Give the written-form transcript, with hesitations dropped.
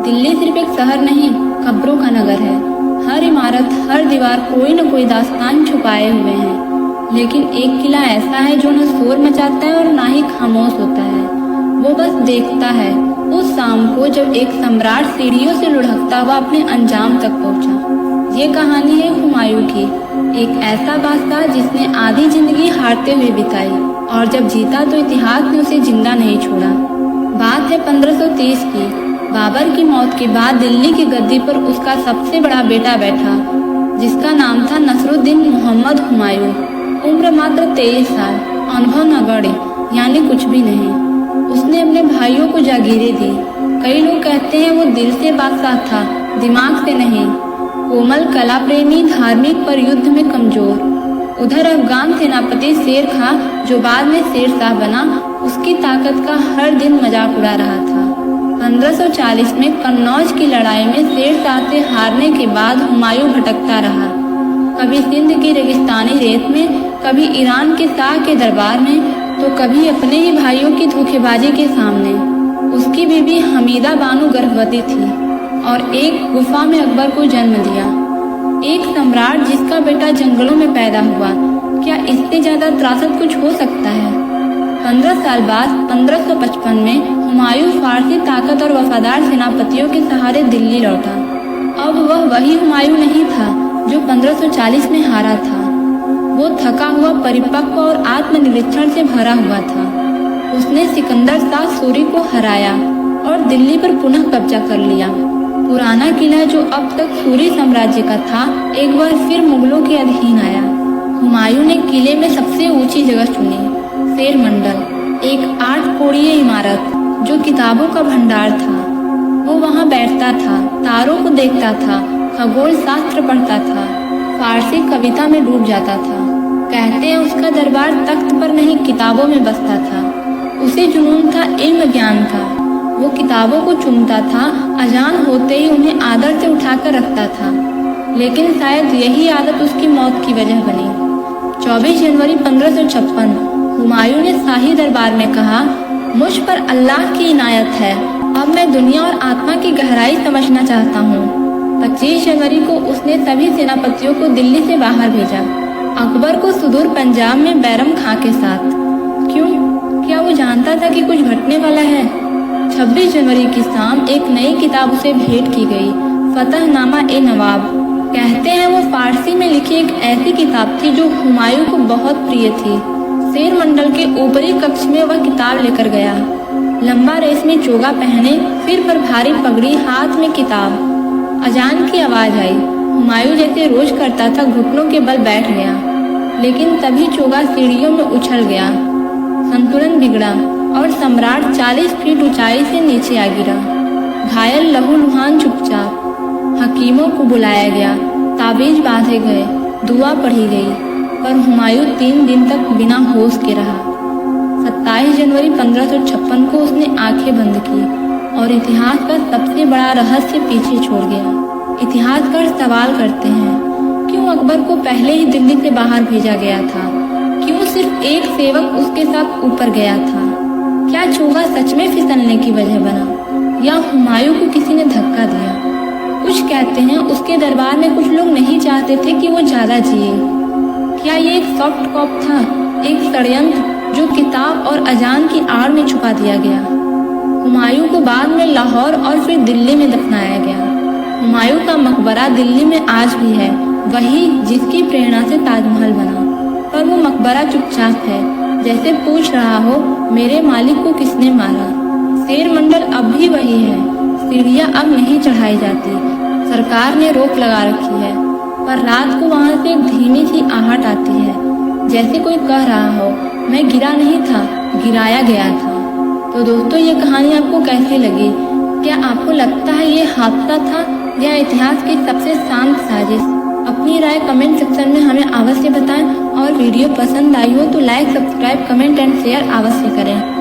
दिल्ली सिर्फ एक शहर नहीं, खबरों का नगर है। हर इमारत, हर दीवार कोई न कोई दास्तान छुपाए हुए हैं। लेकिन एक किला ऐसा है जो न शोर मचाता है और ना ही खामोश होता है। वो बस देखता है। उस शाम को जब एक सम्राट सीढ़ियों से लुढ़कता हुआ अपने अंजाम तक पहुंचा। ये कहानी है हुमायूं की, एक ऐसा बादशाह जिसने आधी जिंदगी हारते हुए बिताई और जब जीता तो इतिहास ने उसे जिंदा नहीं छोड़ा। बात है 1530 की। बाबर की मौत के बाद दिल्ली की गद्दी पर उसका सबसे बड़ा बेटा बैठा, जिसका नाम था नसरुद्दीन मोहम्मद हुमायूं। उम्र मात्र 23 साल, अनुभव नगण्य यानी कुछ भी नहीं। उसने अपने भाइयों को जागीरें दी। कई लोग कहते हैं वो दिल से बादशाह था, दिमाग से नहीं। कोमल, कला प्रेमी, धार्मिक पर युद्ध में कमजोर। उधर अफगान सेनापति शेर खां, जो बाद में शेर शाह बना, उसकी ताकत का हर दिन मजाक उड़ा रहा था। 1540 में कन्नौज की लड़ाई में शेर शाह से हारने के बाद हुमायूं भटकता रहा। कभी सिंध की रेगिस्तानी रेत में, कभी ईरान के शाह के दरबार में, तो कभी अपने ही भाइयों की धोखेबाजी के सामने। उसकी बीवी हमीदा बानो गर्भवती थी और एक गुफा में अकबर को जन्म दिया। एक सम्राट जिसका बेटा जंगलों में पैदा हुआ, क्या इससे ज्यादा त्रासद कुछ हो सकता है? 15 साल बाद 1555 में हुमायूं फारसी ताकत और वफादार सेनापतियों के सहारे दिल्ली लौटा। अब वह वही हुमायूं नहीं था जो 1540 में हारा था। वो थका हुआ, परिपक्व और आत्मनिरीक्षण से भरा हुआ था। उसने सिकंदर शाह सूरी को हराया और दिल्ली पर पुनः कब्जा कर लिया। पुराना किला जो अब तक सूरी साम्राज्य का था, एक बार फिर मुगलों के अधीन आया। हुमायूं ने किले में सबसे ऊंची जगह चुनी, शेर मंडल, एक 8 कोणीय इमारत जो किताबों का भंडार था। वो वहाँ बैठता था, तारों को देखता था, खगोल शास्त्र पढ़ता था, फारसी कविता में डूब जाता था। कहते हैं उसका दरबार तख्त पर नहीं, किताबों में बसता था। उसे जुनून था, इल्म ज्ञान का। वो किताबों को चुनता था, अजान होते ही उन्हें आदर से उठाकर रखता था। लेकिन शायद यही आदत उसकी मौत की वजह बनी। 24 जनवरी 1556 हुमायूं ने शाही दरबार में कहा, मुझ पर अल्लाह की इनायत है, अब मैं दुनिया और आत्मा की गहराई समझना चाहता हूँ। 25 जनवरी को उसने सभी सेनापतियों को दिल्ली से बाहर भेजा, अकबर को सुदूर पंजाब में बैरम खां के साथ। क्यों? क्या वो जानता था कि कुछ घटने वाला है? 26 जनवरी की शाम एक नई किताब उसे भेंट की गई, फतहनामा ए नवाब। कहते हैं वो फारसी में लिखी एक ऐसी किताब थी जो हुमायूं को बहुत प्रिय थी। शेर मंडल के ऊपरी कक्ष में वह किताब लेकर गया। लंबा रेशमी चोगा पहने, सिर पर भारी पगड़ी, हाथ में किताब। अजान की आवाज आई। हुमायूं जैसे रोज करता था, घुटनों के बल बैठ गया। लेकिन तभी चोगा सीढ़ियों में उछल गया, संतुलन बिगड़ा और सम्राट 40 फीट ऊंचाई से नीचे आ गिरा। घायल लहूलुहान चुपचाप। हकीमों को बुलाया गया, ताबीज बांधे गए, दुआ पढ़ी गई, पर हुमायूं 3 दिन तक बिना होश के रहा। 27 जनवरी 1556 को उसने आंखें बंद की और इतिहास का सबसे बड़ा रहस्य पीछे छोड़ गया। इतिहासकार सवाल करते हैं, क्यों अकबर को पहले ही दिल्ली से बाहर भेजा गया था? क्यों सिर्फ एक सेवक उसके साथ ऊपर गया था? क्या चोगा सच में फिसलने की वजह बना या हुमायूं को किसी ने धक्का दिया? कुछ कहते हैं उसके दरबार में कुछ लोग नहीं चाहते थे कि वो ज्यादा जिए। क्या ये एक सॉफ्ट कॉप था, एक षड्यंत्र जो किताब और अजान की आड़ में छुपा दिया गया? हुमायूं को बाद में लाहौर और फिर दिल्ली में दफनाया गया। हुमायूं का मकबरा दिल्ली में आज भी है, वही जिसकी प्रेरणा से ताजमहल बना। पर वो मकबरा चुपचाप है, जैसे पूछ रहा हो, मेरे मालिक को किसने मारा? शेर मंडल अब भी वही है, सीढ़ियाँ अब नहीं चढ़ाई जाती। सरकार ने रोक लगा रखी है, पर रात को वहाँ से एक धीमी सी आहट आती है, जैसे कोई कह रहा हो, मैं गिरा नहीं था, गिराया गया था। तो दोस्तों, ये कहानी आपको कैसी लगी? क्या आपको लगता है ये हादसा था या इतिहास की सबसे शांत साजिश? अपनी राय कमेंट सेक्शन में हमें अवश्य बताएं और वीडियो पसंद आई हो तो like, subscribe, comment and share अवश्य करें।